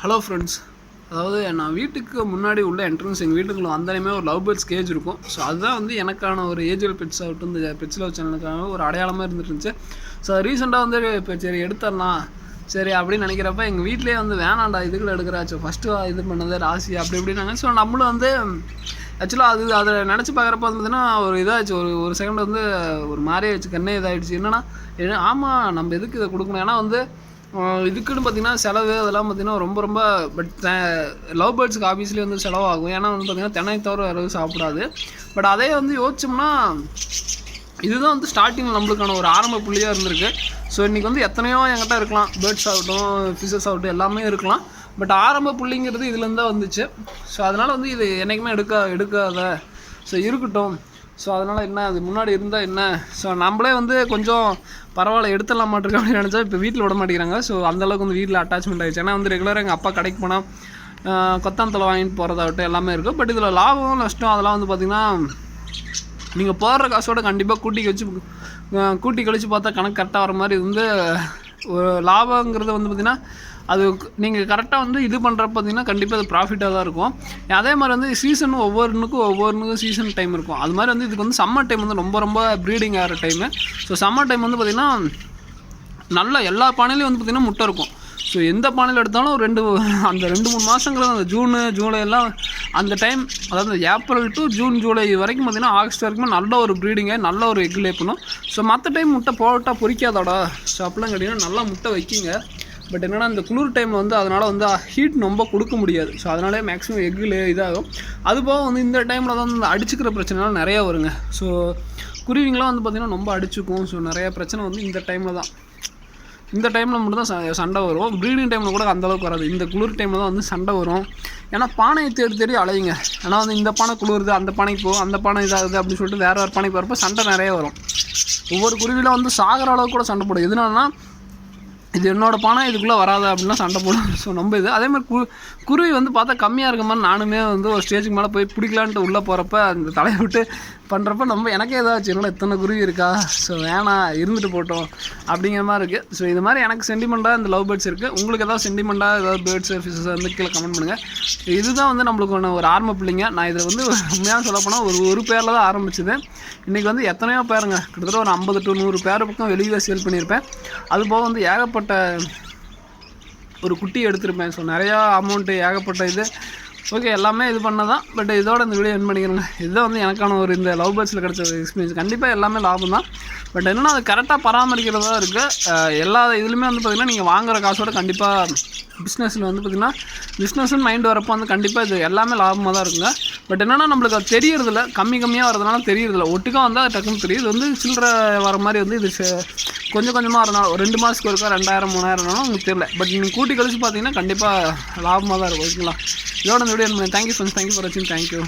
Hello friends, அதாவது நான் வீட்டுக்கு முன்னாடி உள்ள என்ட்ரன்ஸ் எங்கள் வீட்டுக்குள்ள வந்தாலுமே ஒரு லவ் பேர்ட்ஸ் கேஜ் இருக்கும். ஸோ அதுதான் வந்து எனக்கான ஒரு ஏஜுவல் பெட்ஸ் ஆகட்டும், இந்த பெட்ஸ் லவ் சேனலுக்கான ஒரு அடையாளமாக இருந்துட்டு இருந்துச்சு. ஸோ ரீசெண்டாக வந்து இப்போ சரி எடுத்துடலாம் சரி அப்படின்னு நினைக்கிறப்ப எங்கள் வீட்டிலே வந்து வேணாண்டா இதுக்குள்ள எடுக்கிறாச்சு ஃபஸ்ட்டு இது பண்ணது ராசி அப்படி இப்படின்னாங்க. ஸோ நம்மளும் வந்து ஆக்சுவலாக அதை நினச்சி பார்க்குறப்ப வந்து பார்த்திங்கன்னா ஒரு இதாகிடுச்சு. ஒரு செகண்ட் வந்து ஒரு மாதிரியே ஆச்சு, கண்ணே இதாகிடுச்சு. என்னென்னா ஆமாம் நம்ம எதுக்கு இதை கொடுக்கணும், ஏன்னா வந்து இதுக்குன்னு பார்த்திங்கன்னா செலவு அதெல்லாம் பார்த்திங்கன்னா ரொம்ப பட் லவ் பேர்ட்ஸுக்கு ஆஃபீஸ்லேயே வந்து செலவாகும். ஏன்னா வந்து பார்த்திங்கன்னா தென்னை தவிர வேறு சாப்பிடாது. பட் அதே வந்து யோசிச்சோம்னா இதுதான் வந்து ஸ்டார்டிங்கில் நம்மளுக்கான ஒரு ஆரம்ப புள்ளியாக இருந்திருக்கு. ஸோ இன்றைக்கி வந்து எத்தனையோ என்கிட்ட இருக்கலாம், பேர்ட்ஸ் ஆகட்டும் ஃபிஷஸ் ஆகட்டும் எல்லாமே இருக்கலாம். பட் ஆரம்ப புள்ளிங்கிறது இதுலேருந்து தான் வந்துச்சு. ஸோ அதனால் வந்து இது என்றைக்குமே எடுக்காத ஸோ இருக்கட்டும். ஸோ அதனால் என்ன அது முன்னாடி இருந்தால் என்ன, ஸோ நம்மளே வந்து கொஞ்சம் பரவாயில்ல எடுத்துடலாம் மாட்டிருக்கோம் அப்படின்னு நினச்சா இப்போ வீட்டில் விட மாட்டேங்கிறாங்க. ஸோ அந்தளவுக்கு வந்து வீட்டில் அட்டாச்மெண்ட் ஆகிடுச்சு. ஏன்னா வந்து ரெகுலராக எங்கள் அப்பா கடைக்கு போனால் கொத்தாந்தலை வாங்கிட்டு போகிறதாகட்டும் எல்லாமே இருக்கும். பட் இதில் லாபம் நஷ்டம் அதெல்லாம் வந்து பார்த்திங்கன்னா நீங்கள் போடுற காசோட கண்டிப்பாக கூட்டி கழிச்சு பார்த்தா கணக்கு கரெக்டாக வர மாதிரி வந்து ஒரு லாபங்கிறது வந்து பார்த்திங்கன்னா அது நீங்கள் கரெக்டாக வந்து இது பண்ணுறப்ப பார்த்திங்கன்னா கண்டிப்பாக அது ப்ராஃபிட்டாக தான் இருக்கும். அதே மாதிரி வந்து சீசன் ஒவ்வொன்றுக்கும் சீசன் டைம் இருக்கும். அது மாதிரி வந்து இதுக்கு வந்து சம்மர் டைம் வந்து ரொம்ப ப்ரீடிங் ஆகிற டைமு. ஸோ சம்மர் டைம் வந்து பார்த்திங்கன்னா நல்லா எல்லா பானையிலையும் வந்து பார்த்திங்கன்னா முட்டை இருக்கும். ஸோ எந்த பானையில் எடுத்தாலும் அந்த 2-3 மாதங்கிறது அந்த ஜூலை எல்லாம் அந்த டைம், அதாவது ஏப்ரல் டு ஜூலை வரைக்கும் பார்த்திங்கன்னா ஆகஸ்ட் வரைக்குமே நல்ல ஒரு ப்ரீடிங்காக நல்ல ஒரு எக் லே பண்ணும். ஸோ மற்ற டைம் முட்டை போட்டால் பொறிக்காதோடா. ஸோ அப்படிலாம் கேட்டிங்கன்னா நல்லா முட்டை வைக்கிங்க. பட் என்னென்னா இந்த குளிர் டைமில் வந்து அதனால் வந்து ஹீட் ரொம்ப கொடுக்க முடியாது. ஸோ அதனாலே மேக்ஸிமம் எக்கில் இதாகும். அதுபோக வந்து இந்த டைமில் தான் வந்து அடிச்சுக்கிற பிரச்சனைலாம் நிறையா வருங்க. ஸோ குருவிங்களாம் வந்து பார்த்திங்கன்னா ரொம்ப அடிச்சுக்கும். ஸோ நிறையா பிரச்சனை வந்து இந்த டைமில் மட்டும் தான் சண்டை வரும். ப்ரீடிங் டைமில் கூட அந்தளவுக்கு வராது. இந்த குளிர் டைமில் தான் வந்து சண்டை வரும். ஏன்னா பானையை தேடி அலையுங்க. ஏன்னா வந்து இந்த பானை குளிருது, அந்த பானைக்கு போகும், அந்த பானை இதாகுது அப்படின்னு சொல்லிட்டு வேறு பானைக்கு வரப்போ சண்டை நிறைய வரும். ஒவ்வொரு குருவிலாம் வந்து சாகிற அளவுக்கு கூட சண்டை போடும். எதுனாலனா இது என்னோடய பானை இதுக்குள்ளே வராது அப்படின்னா சண்டை போடும். ஸோ நம்ம இது அதேமாதிரி குருவி வந்து பார்த்தா கம்மியாக இருக்க மாதிரி நானுமே வந்து ஒரு ஸ்டேஜுக்கு மேலே போய் பிடிக்கலான்ட்டு உள்ளே போகிறப்ப அந்த தலையை விட்டு பண்ணுறப்ப எனக்கே ஏதாச்சும் என்னோட இத்தனை குருவி இருக்கா, ஸோ வேணாம் இருந்துட்டு போட்டோம் அப்படிங்கிற மாதிரி இருக்குது. ஸோ இது மாதிரி எனக்கு சென்டிமெண்ட்டாக இந்த லவ் பேர்ட்ஸ் இருக்குது. உங்களுக்கு ஏதாவது சென்டிமெண்ட்டாக ஏதாவது பேர்ட்ஸு ஃபிஷஸ் வந்து கீழே கமெண்ட் பண்ணுங்கள். இதுதான் வந்து நம்மளுக்கு ஒரு ஆரம்ப பிள்ளைங்க. நான் இதில் வந்து உண்மையாக சொல்லப்போனால் ஒரு பேரில் தான் ஆரம்பிச்சுது. இன்றைக்கி வந்து எத்தனையோ பேருங்க, கிட்டத்தட்ட ஒரு 50 to 100 பேர் பக்கம் வெளியே சேல் பண்ணியிருப்பேன். அதுபோக வந்து ஏகப்பட்ட ஒரு குட்டி எடுத்திருப்பேன். ஸோ நிறையா அமௌண்ட்டு ஏகப்பட்ட இது ஓகே எல்லாமே இது பண்ணதான். பட் இதோட இந்த வீடியோ என் பண்ணிக்கிறேங்க. இதுதான் வந்து எனக்கான ஒரு இந்த லவ் பேர்ட்ஸில் கிடச்ச எக்ஸ்பீரியன்ஸ். கண்டிப்பாக எல்லாமே லாபம் தான். பட் என்னென்னா அது கரெக்டாக பராமரிக்கிறதா இருக்குது. எல்லா இதுலையுமே வந்து பார்த்திங்கன்னா நீங்கள் வாங்குகிற காசோட கண்டிப்பாக பிஸ்னஸில் வந்து பார்த்திங்கன்னா பிஸ்னஸ்ன்னு மைண்டு வரப்போ வந்து கண்டிப்பாக இது எல்லாமே லாபமாக தான் இருக்குங்க. பட் என்னென்னா நம்மளுக்கு அது தெரியறதில்ல, கம்மியாக வரதுனால தெரியறதில்ல. ஒட்டுக்காக வந்தால் அது டக்குன்னு தெரியுது. வந்து சில்லற வர மாதிரி வந்து இது கொஞ்சமாக வரனால ஒரு 2 மாதத்துக்கு ஒருக்கா 2000-3000 உங்களுக்கு தெரியல. பட் நீங்கள் கூட்டி கழிச்சு பார்த்தீங்கன்னா கண்டிப்பாக லாபமாக தான் இருக்கும். ஓகேங்களா? இதோட இந்த video thank you friends, thank you for வாட்சிங், தேங்க்யூ.